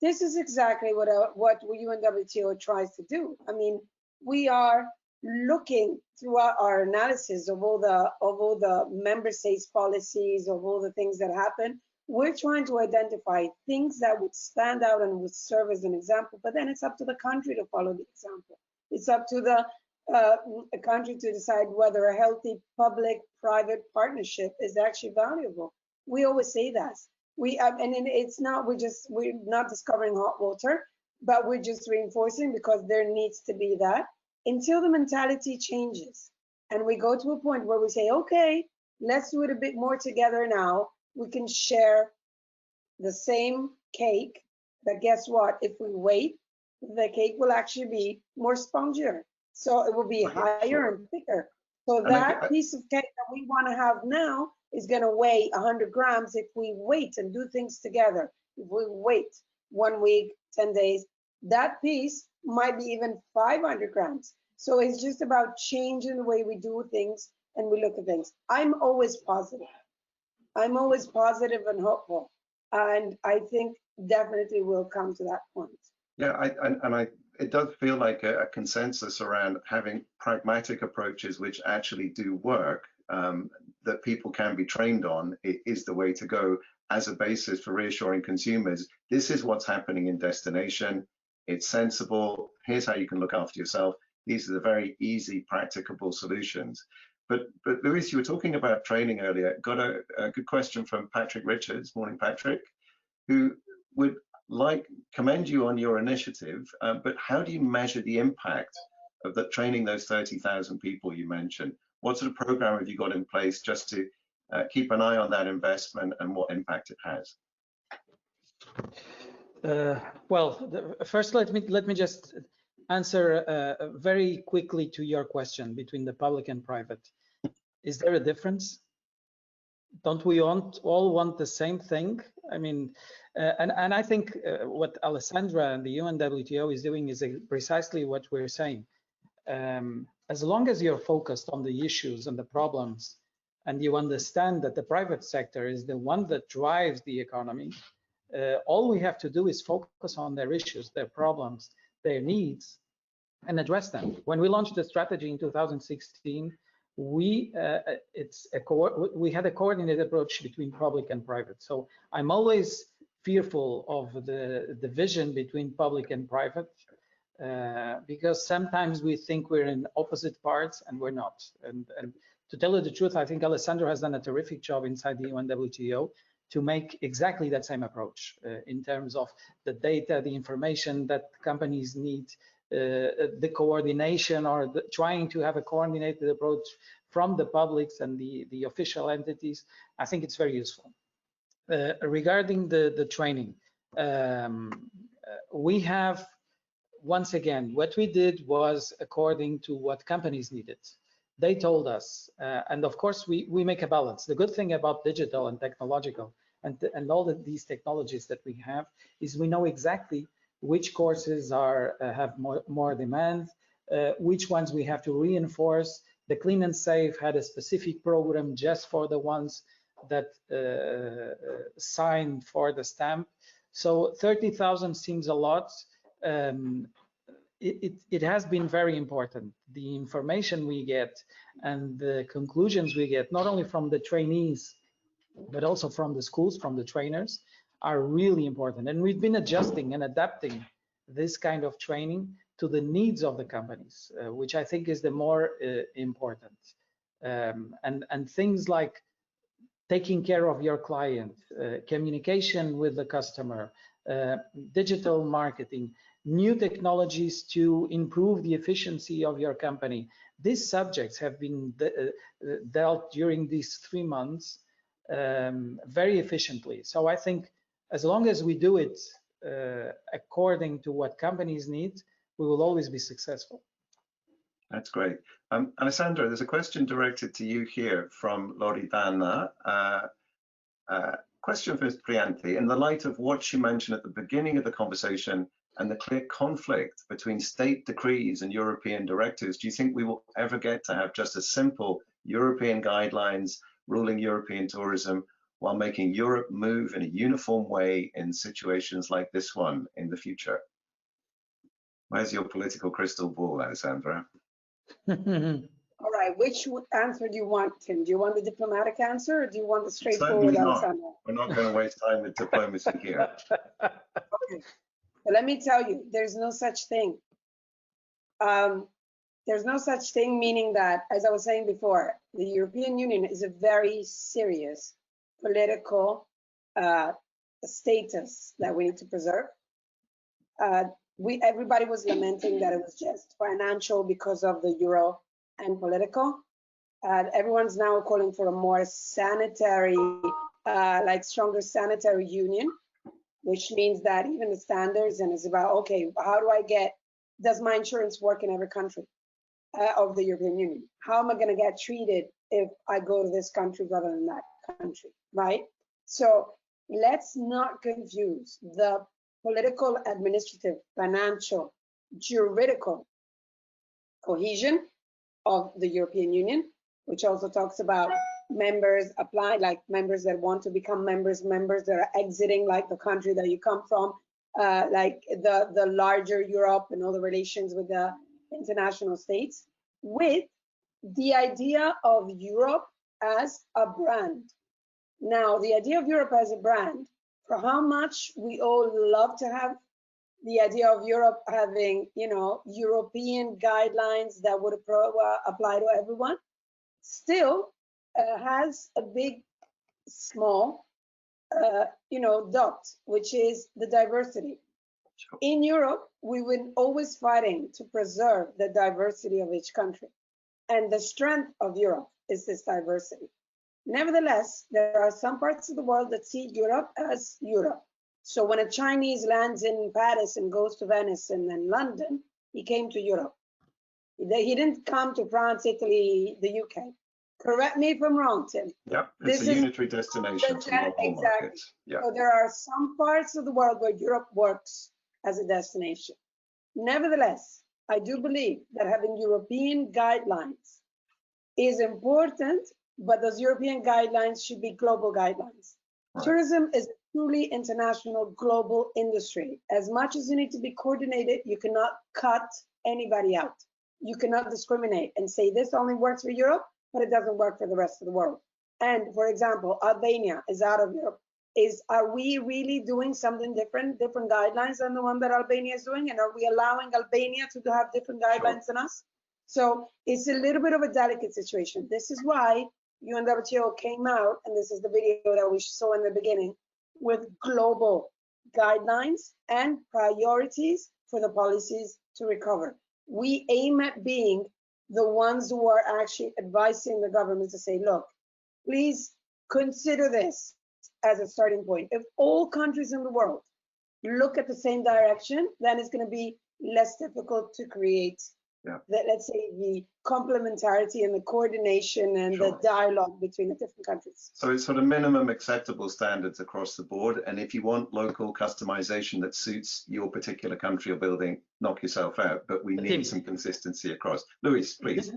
This is exactly what UNWTO tries to do. I mean, we are looking throughout our analysis of all the member states' policies, of all the things that happen. We're trying to identify things that would stand out and would serve as an example, but then it's up to the country to follow the example. It's up to the country to decide whether a healthy public-private partnership is actually valuable. We always say that. It's not, we're not discovering hot water, but we're just reinforcing, because there needs to be that until the mentality changes. And we go to a point where we say, okay, let's do it a bit more together now. We can share the same cake, but guess what? If we wait, the cake will actually be more spongier. So it will be higher and thicker. So that piece of cake that we want to have now is going to weigh 100 grams if we wait and do things together. If we wait 1 week, 10 days, that piece might be even 500 grams. So it's just about changing the way we do things and we look at things. I'm always positive. I'm always positive and hopeful. And I think definitely we'll come to that point. Yeah, it does feel like a consensus around having pragmatic approaches which actually do work, that people can be trained on, is the way to go as a basis for reassuring consumers. This is what's happening in destination. It's sensible. Here's how you can look after yourself. These are the very easy, practicable solutions. But Luis, you were talking about training earlier. Got a good question from Patrick Richards. Morning, Patrick, who would commend you on your initiative, but how do you measure the impact of that training those 30,000 people you mentioned? What sort of program have you got in place just to keep an eye on that investment and what impact it has? First, let me just answer very quickly to your question between the public and private. Is there a difference? Don't we all want the same thing? I mean, and I think what Alessandra and the UNWTO is doing is precisely what we're saying. As long as you're focused on the issues and the problems, and you understand that the private sector is the one that drives the economy, all we have to do is focus on their issues, their problems, their needs, and address them. When we launched the strategy in 2016, we had a coordinated approach between public and private. So I'm always fearful of the division between public and private, because sometimes we think we're in opposite parts and we're not. And to tell you the truth, I think Alessandra has done a terrific job inside the UNWTO to make exactly that same approach in terms of the data, the information that companies need, the coordination, or trying to have a coordinated approach from the publics and the official entities. I think it's very useful. Regarding the training, we have, once again, what we did was according to what companies needed. They told us, and of course we make a balance. The good thing about digital and technological and all these technologies that we have is we know exactly which courses have more demand, which ones we have to reinforce. The Clean and Safe had a specific program just for the ones that signed for the stamp. So 30,000 seems a lot. it has been very important. The information we get and the conclusions we get, not only from the trainees, but also from the schools, from the trainers, are really important. And we've been adjusting and adapting this kind of training to the needs of the companies, which I think is the more important. And things like taking care of your client, communication with the customer, digital marketing, new technologies to improve the efficiency of your company. These subjects have been dealt during these 3 months very efficiently. So I think as long as we do it according to what companies need, we will always be successful. That's great. Alessandra, there's a question directed to you here from Loredana. Question for Ms. Priante. In the light of what she mentioned at the beginning of the conversation and the clear conflict between state decrees and European directives, do you think we will ever get to have just a simple European guidelines ruling European tourism while making Europe move in a uniform way in situations like this one in the future? Where's your political crystal ball, Alessandra? All right, which answer do you want, Tim? Do you want the diplomatic answer or do you want the straightforward answer? We're not going to waste time with diplomacy here. Okay. But let me tell you, there's no such thing. There's no such thing, meaning that, as I was saying before, the European Union is a very serious political status that we need to preserve. Everybody was lamenting that it was just financial because of the euro and political. Everyone's now calling for a more sanitary, stronger sanitary union, which means that even the standards, and it's about, okay, how do I does my insurance work in every country of the European Union? How am I going to get treated if I go to this country rather than that country, right? So let's not confuse the political, administrative, financial, juridical cohesion of the European Union, which also talks about members apply, like members that want to become members, members that are exiting, like the country that you come from, like the larger Europe and all the relations with the international states, with the idea of Europe as a brand. Now, the idea of Europe as a brand, for how much we all love to have the idea of Europe having, European guidelines that would apply to everyone, still has a big, small, dot, which is the diversity. Sure. In Europe, we were always fighting to preserve the diversity of each country. And the strength of Europe is this diversity. Nevertheless, there are some parts of the world that see Europe as Europe. So when a Chinese lands in Paris and goes to Venice and then London, he came to Europe. He didn't come to France, Italy, the UK. Correct me if I'm wrong, Tim. Yeah, it's a unitary destination for all markets. Yeah. So there are some parts of the world where Europe works as a destination. Nevertheless, I do believe that having European guidelines is important, but those European guidelines should be global guidelines. Right. Tourism is a truly international global industry. As much as you need to be coordinated, you cannot cut anybody out. You cannot discriminate and say this only works for Europe, but it doesn't work for the rest of the world. And for example, Albania is out of Europe. Are we really doing something different guidelines than the one that Albania is doing? And are we allowing Albania to have different guidelines than us? So it's a little bit of a delicate situation. This is why UNWTO came out, and this is the video that we saw in the beginning, with global guidelines and priorities for the policies to recover. We aim at being the ones who are actually advising the government to say, look, please consider this as a starting point. If all countries in the world look at the same direction, then it's going to be less difficult to create, let's say, the complementarity and the coordination and the dialogue between the different countries. So it's sort of minimum acceptable standards across the board. And if you want local customization that suits your particular country or building, knock yourself out. But we need some consistency across. Luis, please.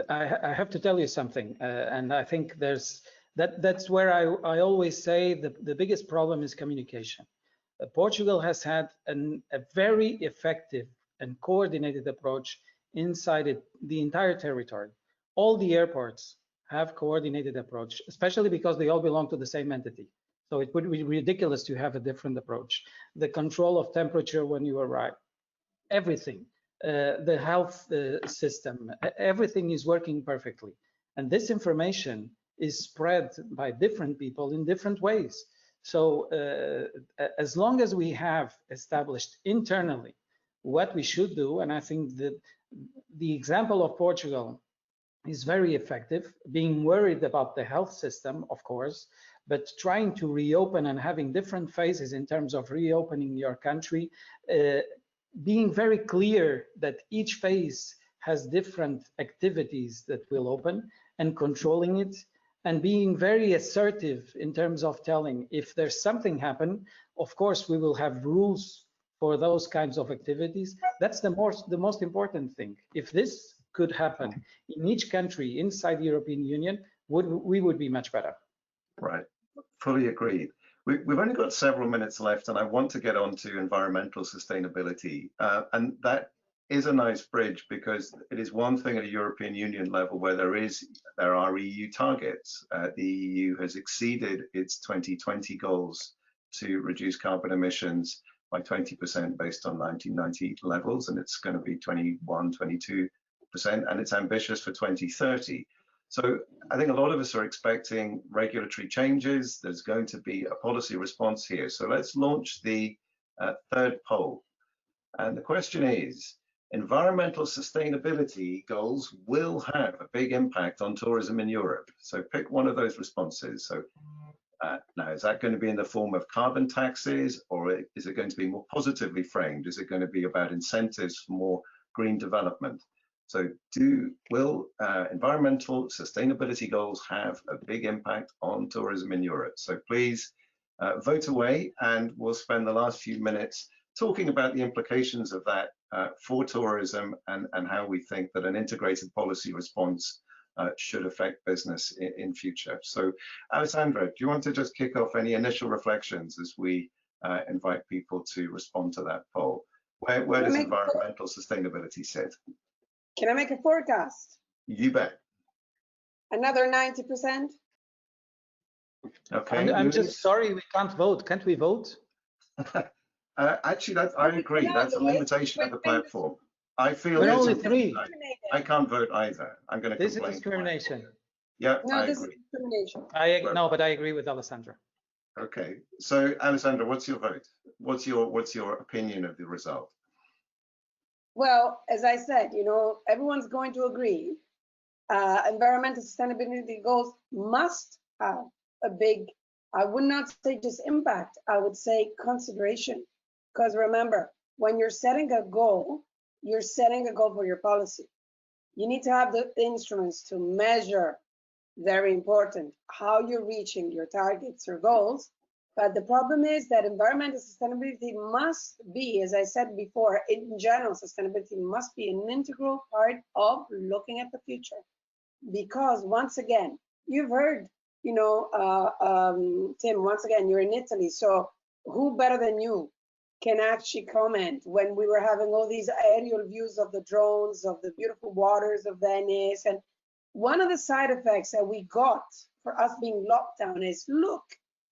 I have to tell you something, and I think that's where I always say the biggest problem is communication. Portugal has had a very effective and coordinated approach inside the entire territory. All the airports have coordinated approach, especially because they all belong to the same entity. So it would be ridiculous to have a different approach. The control of temperature when you arrive, everything, the health system, everything is working perfectly. And this information is spread by different people in different ways. So as long as we have established internally what we should do, and I think that the example of Portugal is very effective, being worried about the health system, of course, but trying to reopen and having different phases in terms of reopening your country, being very clear that each phase has different activities that will open and controlling it, and being very assertive in terms of telling if there's something happen, of course, we will have rules for those kinds of activities. That's the most important thing. If this could happen in each country inside the European Union, we would be much better. Right, fully agreed. We've only got several minutes left, and I want to get on to environmental sustainability. And that is a nice bridge, because it is one thing at a European Union level where there are EU targets. The EU has exceeded its 2020 goals to reduce carbon emissions by 20% based on 1990 levels, and it's going to be 21, 22%, and it's ambitious for 2030. So I think a lot of us are expecting regulatory changes. There's going to be a policy response here. So let's launch the third poll. And the question is, environmental sustainability goals will have a big impact on tourism in Europe. So pick one of those responses. So now, is that going to be in the form of carbon taxes, or is it going to be more positively framed? Is it going to be about incentives for more green development? So will environmental sustainability goals have a big impact on tourism in Europe? So please vote away, and we'll spend the last few minutes talking about the implications of that for tourism, and how we think that an integrated policy response should affect business in future. So Alessandra, do you want to just kick off any initial reflections as we invite people to respond to that poll? Where does environmental sustainability sit? Can I make a forecast? You bet. Another 90%? Okay. I'm just sorry we can't vote. Can't we vote? Actually, I agree. That's a limitation of the platform. I feel we're it's only three. I can't vote either. I'm going to complain. This is discrimination. Yeah, no, I this agree. is discrimination. No, but I agree with Alessandra. Okay. So Alessandra, what's your vote? What's your opinion of the result? Well, as I said, everyone's going to agree. Environmental sustainability goals must have a big, I would not say just impact, I would say consideration. Because remember, when you're setting a goal, you're setting a goal for your policy. You need to have the instruments to measure, very important, how you're reaching your targets or goals. But the problem is that environmental sustainability must be, as I said before, in general, sustainability must be an integral part of looking at the future. Because once again, you've heard, Tim, once again, you're in Italy. So who better than you can actually comment when we were having all these aerial views of the drones, of the beautiful waters of Venice. And one of the side effects that we got for us being locked down is, look,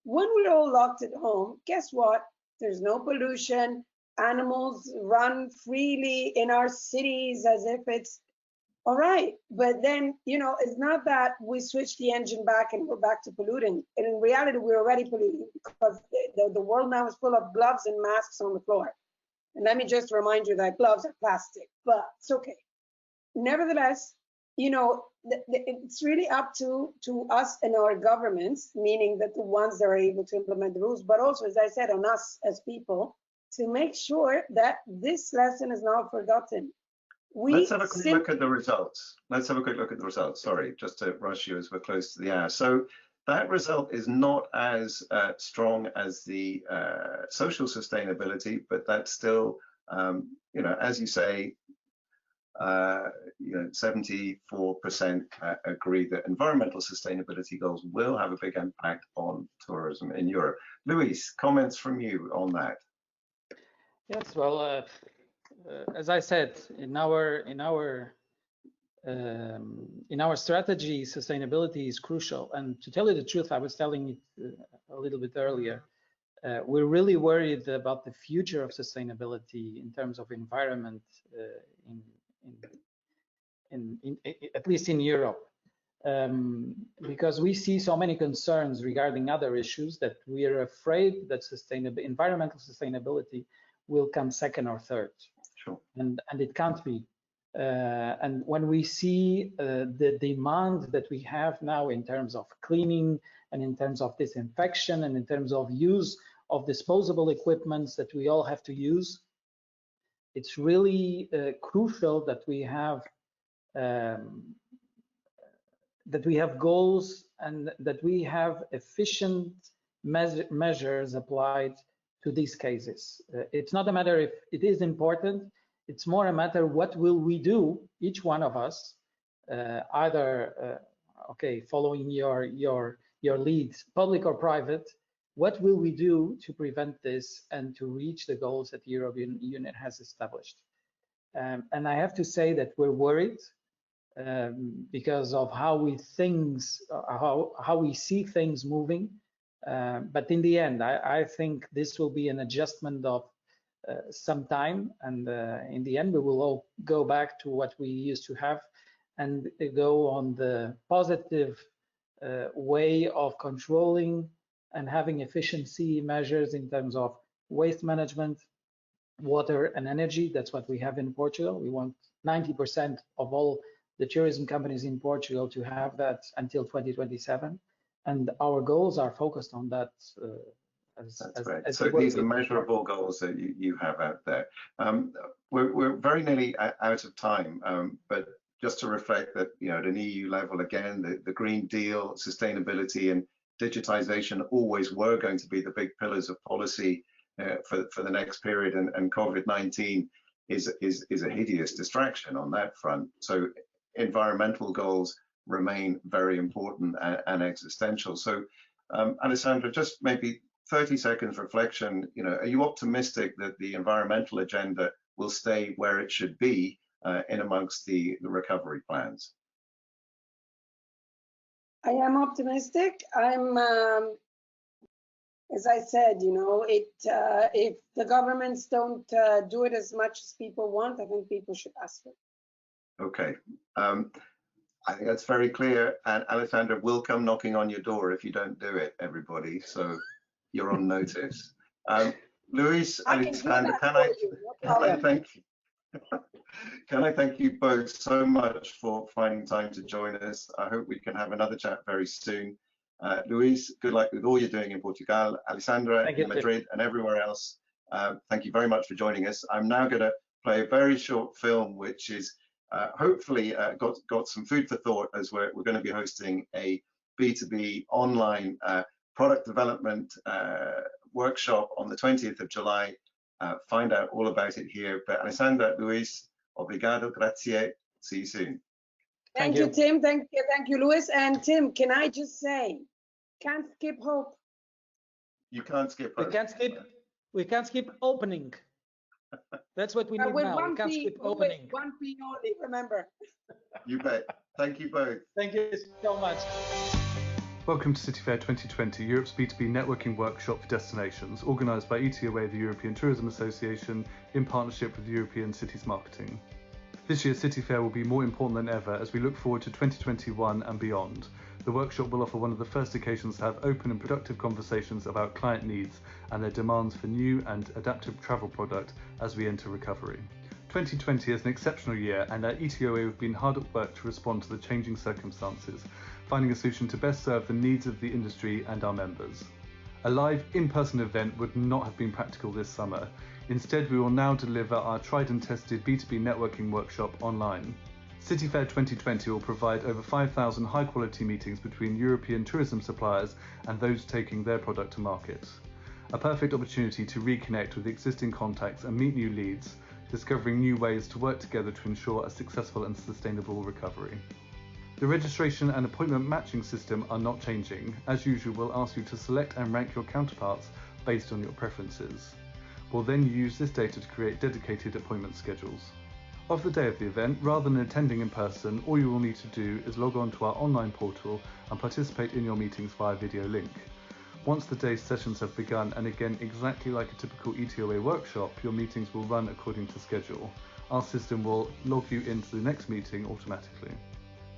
when we're all locked at home, guess what? There's no pollution. Animals run freely in our cities as if it's all right. But then, it's not that we switch the engine back and we're back to polluting. And in reality, we're already polluting, because the world now is full of gloves and masks on the floor. And let me just remind you that gloves are plastic, but it's okay. Nevertheless, it's really up to us and our governments, meaning that the ones that are able to implement the rules, but also, as I said, on us as people, to make sure that this lesson is not forgotten. Let's have a quick look at the results. Sorry, just to rush you as we're close to the hour. So that result is not as strong as the social sustainability, but that's still, as you say, 74% agree that environmental sustainability goals will have a big impact on tourism in Europe. Luís, comments from you on that? Yes, well, as I said, in our strategy, sustainability is crucial. And to tell you the truth, I was telling it a little bit earlier. We're really worried about the future of sustainability in terms of environment, at least in Europe, because we see so many concerns regarding other issues that we are afraid that environmental sustainability will come second or third. Sure. And it can't be. And when we see the demand that we have now in terms of cleaning and in terms of disinfection and in terms of use of disposable equipments that we all have to use, it's really crucial that we have goals and that we have efficient measures applied to these cases. It's not a matter if it is important, it's more a matter what will we do, each one of us, either following your leads, public or private, what will we do to prevent this and to reach the goals that the European Union has established? And I have to say that we're worried because of how we see things moving. But in the end, I think this will be an adjustment of some time, and in the end, we will all go back to what we used to have and go on the positive way of controlling and having efficiency measures in terms of waste management, water and energy. That's what we have in Portugal. We want 90% of all the tourism companies in Portugal to have that until 2027. And our goals are focused on that. That's great. So these are measurable goals that you have out there. We're very nearly out of time, but just to reflect that, at an EU level, again, the Green Deal, sustainability and digitization always were going to be the big pillars of policy for the next period, and COVID-19 is a hideous distraction on that front. So environmental goals remain very important and existential. So Alessandra, just maybe 30 seconds reflection, are you optimistic that the environmental agenda will stay where it should be in amongst the recovery plans? I am optimistic. I'm, as I said, if the governments don't do it as much as people want, I think people should ask for it. Okay. I think that's very clear. And Alessandra will come knocking on your door if you don't do it, everybody. So you're on notice. Luís, Alessandra, can I thank you? Can I thank you both so much for finding time to join us? I hope we can have another chat very soon. Luís, good luck with all you're doing in Portugal. Alessandra, in Madrid and everywhere else, thank you very much for joining us. I'm now going to play a very short film, which is hopefully got some food for thought, as we're going to be hosting a B2B online product development workshop on the 20th of July. Find out all about it here. But Alessandra, Luís, obrigado, grazie. See you soon. Thank you, Tim. Thank you, Luís. And Tim, can I just say, can't skip hope. You can't skip hope. We can't skip opening. That's what we need now. We can't skip opening. One P only, remember. You bet. Thank you both. Thank you so much. Welcome to City Fair 2020, Europe's B2B networking workshop for destinations, organised by ETOA, the European Tourism Association, in partnership with European Cities Marketing. This year's City Fair will be more important than ever as we look forward to 2021 and beyond. The workshop will offer one of the first occasions to have open and productive conversations about client needs and their demands for new and adaptive travel product as we enter recovery. 2020 is an exceptional year, and at ETOA we've been hard at work to respond to the changing circumstances, finding a solution to best serve the needs of the industry and our members. A live in-person event would not have been practical this summer. Instead, we will now deliver our tried and tested B2B networking workshop online. City Fair 2020 will provide over 5,000 high-quality meetings between European tourism suppliers and those taking their product to market. a perfect opportunity to reconnect with existing contacts and meet new leads, discovering new ways to work together to ensure a successful and sustainable recovery. The registration and appointment matching system are not changing. As usual, we'll ask you to select and rank your counterparts based on your preferences. We'll then use this data to create dedicated appointment schedules. Of the day of the event, rather than attending in person, all you will need to do is log on to our online portal and participate in your meetings via video link. Once the day's sessions have begun, and again exactly like a typical ETOA workshop, your meetings will run according to schedule. Our system will log you into the next meeting automatically.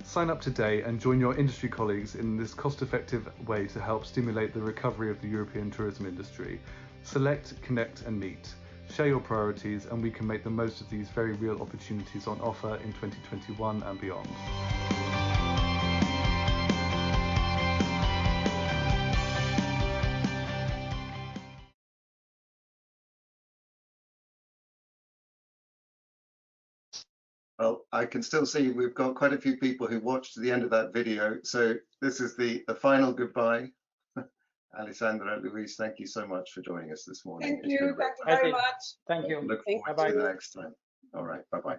Sign up today and join your industry colleagues in this cost-effective way to help stimulate the recovery of the European tourism industry. Select, connect and meet. Share your priorities and we can make the most of these very real opportunities on offer in 2021 and beyond. Well, I can still see we've got quite a few people who watched to the end of that video. So this is the final goodbye. Alessandra, Luís, thank you so much for joining us this morning. Thank you very much. Thank you. Look forward to the next time. All right, bye-bye.